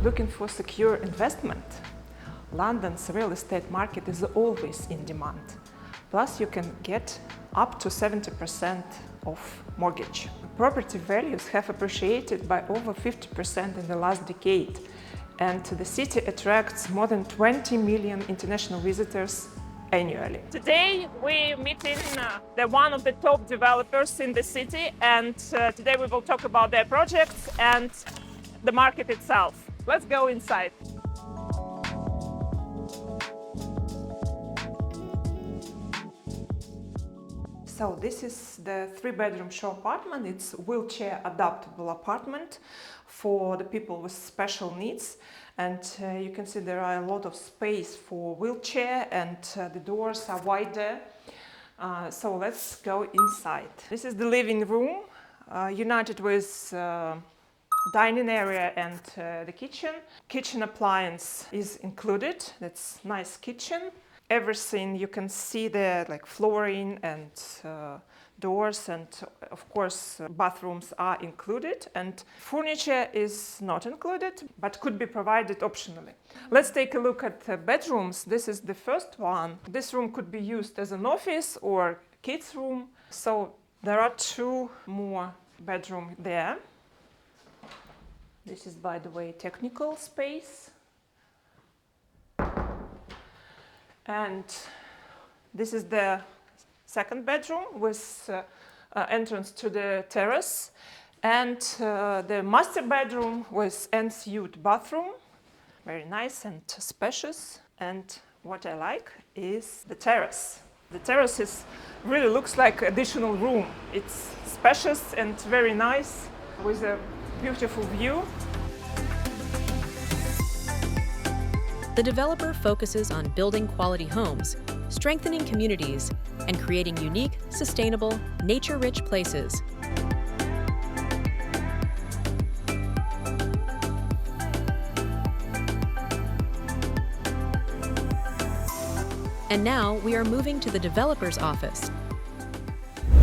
Looking for secure investment? London's real estate market is always in demand. Plus, you can get up to 70% of mortgage. Property values have appreciated by over 50% in the last decade, and the city attracts more than 20 million international visitors annually. Today we're meeting one of the top developers in the city, and today we will talk about their projects and the market itself. Let's go inside. So this is the 3-bedroom show apartment. It's wheelchair-adaptable apartment for the people with special needs. And you can see there are a lot of space for wheelchair, and the doors are wider. So let's go inside. This is the living room, united with dining area and the kitchen. Kitchen appliance is included. That's nice kitchen. Everything you can see there, like flooring and doors, and of course bathrooms are included, and furniture is not included but could be provided optionally. Let's take a look at the bedrooms. This is the first one. This room could be used as an office or kids room. So there are 2 more bedrooms there. This is, by the way, technical space. And this is the 2nd bedroom with entrance to the terrace, and the master bedroom with ensuite bathroom. Very nice and spacious. And what I like is the terrace. The terrace really looks like additional room. It's spacious and very nice with a beautiful view. The developer focuses on building quality homes, strengthening communities, and creating unique, sustainable, nature-rich places. And now we are moving to the developer's office.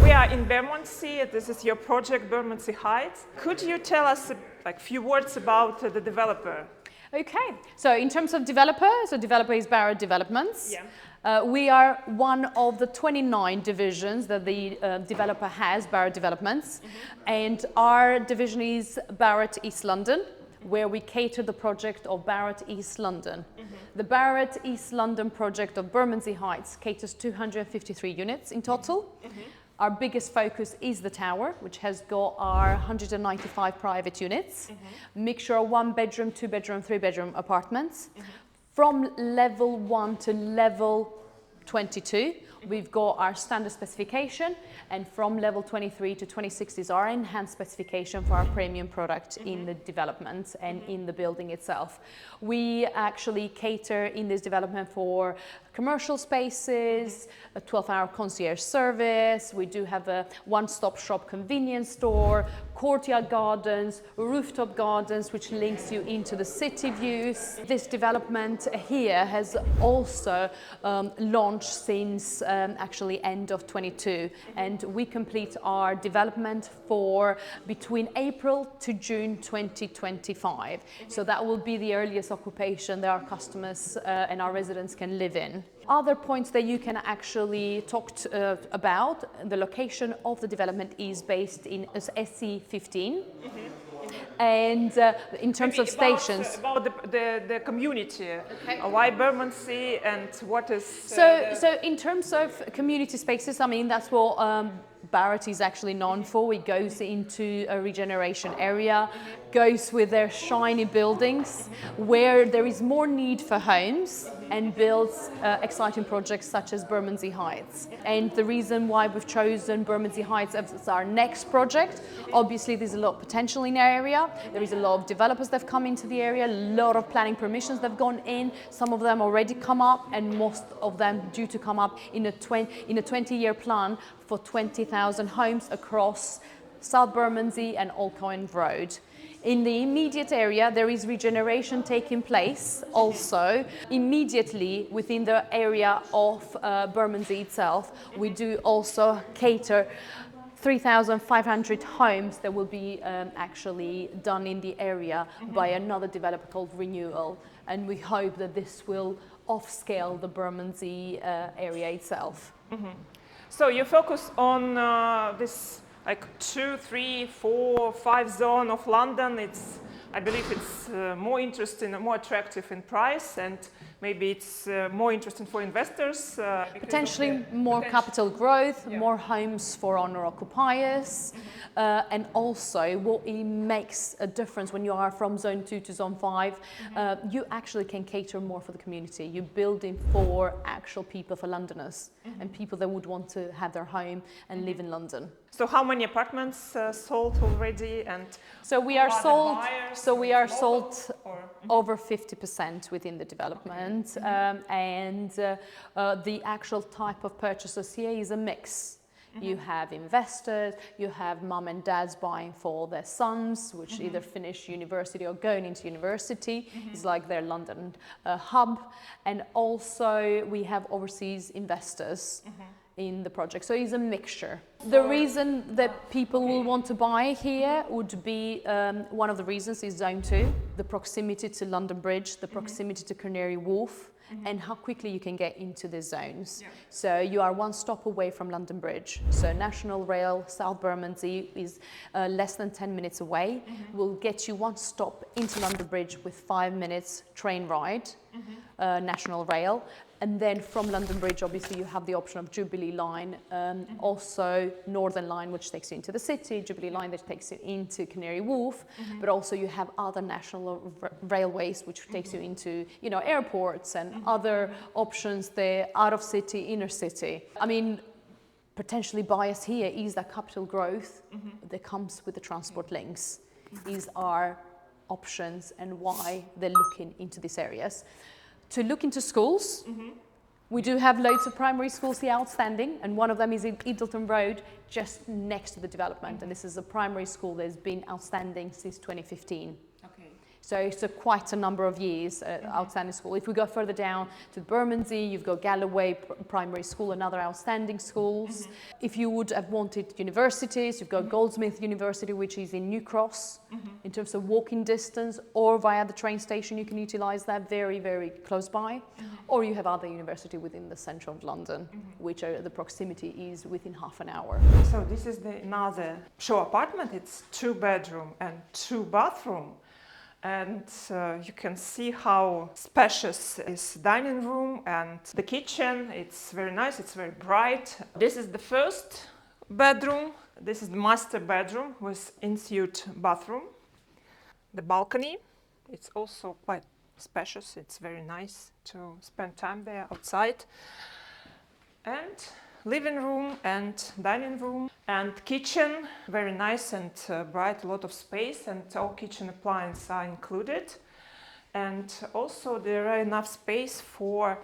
We are in Bermondsey. This is your project, Bermondsey Heights. Could you tell us a few words about the developer? Okay, so in terms of developer, so developer is Barratt Developments. Yeah. We are one of the 29 divisions that the developer has, Barratt Developments. And our division is Barratt East London, where we cater the project of Barratt East London. The Barratt East London project of Bermondsey Heights caters 253 units in total. Our biggest focus is the tower, which has got our 195 private units, mixture of 1-bedroom, 2-bedroom, 3-bedroom apartments. From level 1 to level 22, we've got our standard specification, and from level 23 to 26 is our enhanced specification for our premium product in the development and in the building itself. We actually cater in this development for commercial spaces, a 12-hour concierge service. We do have a one-stop shop convenience store, courtyard gardens, rooftop gardens, which links you into the city views. This development here has also launched since actually end of 22, and we complete our development for between April to June 2025. So that will be the earliest occupation that our customers and our residents can live in. Other points that you can actually talk about, the location of the development is based in SE15. And in terms of stations. About the community, why Bermondsey and what is... So in terms of community spaces, I mean, that's what Barratt is actually known for. It goes into a regeneration area, goes with their shiny buildings, where there is more need for homes, and builds exciting projects such as Bermondsey Heights. And the reason why we've chosen Bermondsey Heights as our next project, obviously there's a lot of potential in the area. There is a lot of developers that have come into the area, a lot of planning permissions that have gone in. Some of them already come up, and most of them due to come up in a 20-year plan for 20,000 homes across South Bermondsey and Old Coin Road. In the immediate area, there is regeneration taking place also. Immediately within the area of Bermondsey itself, we do also cater 3,500 homes that will be actually done in the area by another developer called Renewal, and we hope that this will off-scale the Bermondsey area itself. So you focus on this like 2, 3, 4, 5 zone of London. I believe it's more interesting and more attractive in price, and maybe it's more interesting for investors. Potentially more capital growth, more homes for owner-occupiers, and also what it makes a difference when you are from zone 2 to zone 5, you actually can cater more for the community. You're building for actual people, for Londoners, and people that would want to have their home and live in London. So how many apartments sold already, and so we are sold. buyers, So we are sold or over 50% within the development, and the actual type of purchasers here is a mix. You have investors, you have mum and dads buying for their sons, which either finish university or going into university. It's like their London hub, and also we have overseas investors in the project. So it's a mixture. The reason that people will want to buy here would be, one of the reasons is zone 2, the proximity to London Bridge, the proximity to Canary Wharf, and how quickly you can get into the zones. So you are one stop away from London Bridge. So National Rail, South Bermondsey is less than 10 minutes away. Will get you one stop into London Bridge with 5 minutes train ride, National Rail. And then from London Bridge, obviously, you have the option of Jubilee Line, also Northern Line, which takes you into the city, Jubilee Line that takes you into Canary Wharf, but also you have other national railways, which takes you into, you know, airports and other options there, out of city, inner city. I mean, potentially bias here is that capital growth that comes with the transport links. These are options and why they're looking into these areas. To look into schools, we do have loads of primary schools here outstanding, and one of them is in Iddleton Road, just next to the development. And this is a primary school that's been outstanding since 2015. So it's quite a number of years outstanding school. If we go further down to Bermondsey, you've got Galloway Primary School and other outstanding schools. If you would have wanted universities, you've got Goldsmith University, which is in New Cross. In terms of walking distance, or via the train station, you can utilise that very, very close by. Or you have other university within the centre of London, which the proximity is within half an hour. So this is another show apartment. It's 2 bedroom and 2 bathroom. And you can see how spacious is dining room and the kitchen. It's very nice, it's very bright. This is the first bedroom. This is the master bedroom with ensuite bathroom. The balcony, it's also quite spacious. It's very nice to spend time there outside. And living room and dining room and kitchen, very nice and bright, a lot of space, and all kitchen appliances are included. And also there are enough space for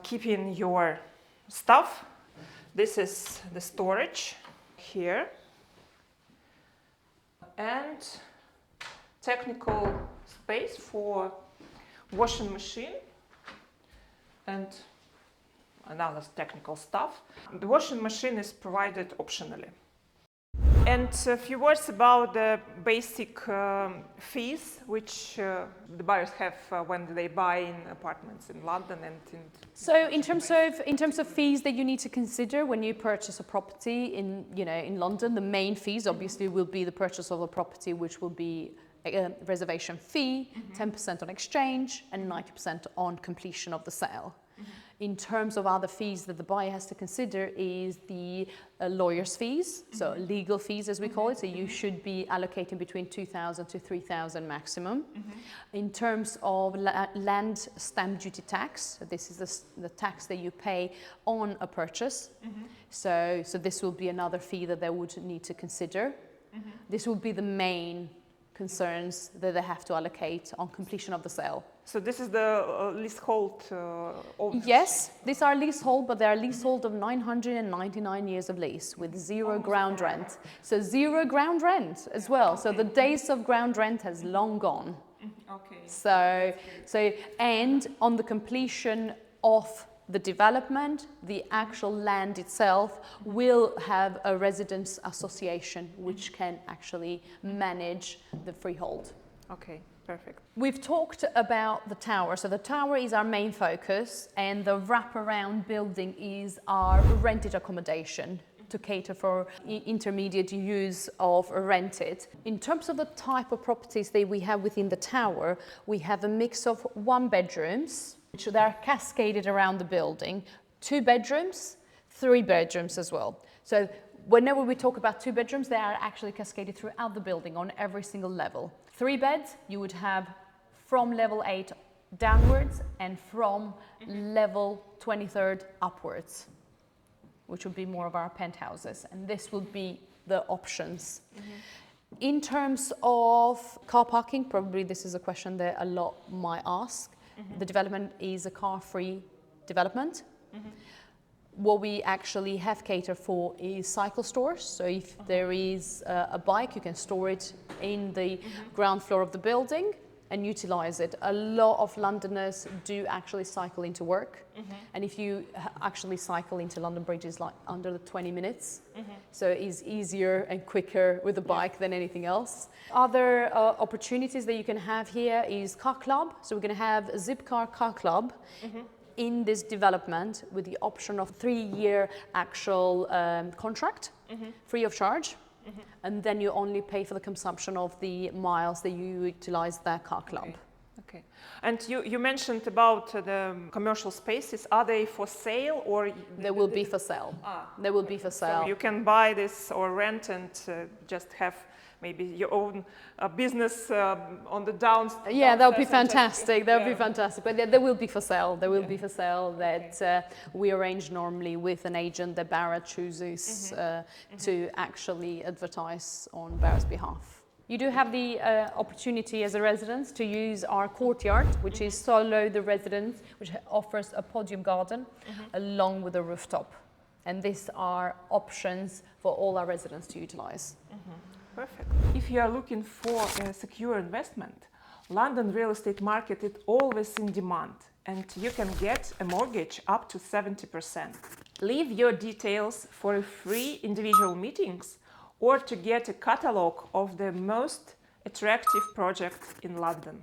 keeping your stuff. This is the storage here, and technical space for washing machine and another technical stuff. The washing machine is provided optionally. And a few words about the basic fees which the buyers have when they buy in apartments in London and in. So in terms of fees that you need to consider when you purchase a property in London, the main fees obviously will be the purchase of a property, which will be a reservation fee, 10% on exchange, and 90% on completion of the sale. In terms of other fees that the buyer has to consider is the lawyer's fees, so legal fees as we call it, so you should be allocating between 2,000 to 3,000 maximum. In terms of land stamp duty tax, this is the tax that you pay on a purchase, so this will be another fee that they would need to consider. This will be the main concerns that they have to allocate on completion of the sale. So this is the leasehold? Yes, these are leasehold, but they are leasehold of 999 years of lease with zero ground rent. So zero ground rent as well. Okay. So the days of ground rent has long gone. Okay. So and on the completion of the development, the actual land itself, will have a residents association which can actually manage the freehold. Okay, perfect. We've talked about the tower. So the tower is our main focus, and the wraparound building is our rented accommodation to cater for intermediate use of rented. In terms of the type of properties that we have within the tower, we have a mix of 1 bedrooms, which are cascaded around the building, 2 bedrooms, 3 bedrooms as well. So whenever we talk about 2 bedrooms, they are actually cascaded throughout the building on every single level. 3 beds, you would have from level 8 downwards and from level 23rd upwards, which would be more of our penthouses, and this would be the options. In terms of car parking, probably this is a question that a lot might ask. The development is a car-free development. What we actually have catered for is cycle stores. So if there is a bike, you can store it in the ground floor of the building and utilize it. A lot of Londoners do actually cycle into work. And if you actually cycle into London Bridge, it's like under the 20 minutes. So it's easier and quicker with a bike than anything else. Other opportunities that you can have here is car club. So we're going to have a Zipcar car club in this development with the option of 3-year actual contract, free of charge. And then you only pay for the consumption of the miles that you utilize that car club. Okay. And you mentioned about the commercial spaces. Are they for sale or? They will be for sale. They will be for sale. So you can buy this or rent and just have maybe your own business on the downs. Yeah, that would be fantastic. That would be fantastic. But they will be for sale. They will be for sale that we arrange normally with an agent that Barratt chooses to actually advertise on Barratt's behalf. You do have the opportunity as a resident to use our courtyard, which is solo the residence, which offers a podium garden along with a rooftop. And these are options for all our residents to utilize. Perfect. If you are looking for a secure investment, London real estate market is always in demand, and you can get a mortgage up to 70%. Leave your details for a free individual meetings or to get a catalogue of the most attractive projects in London.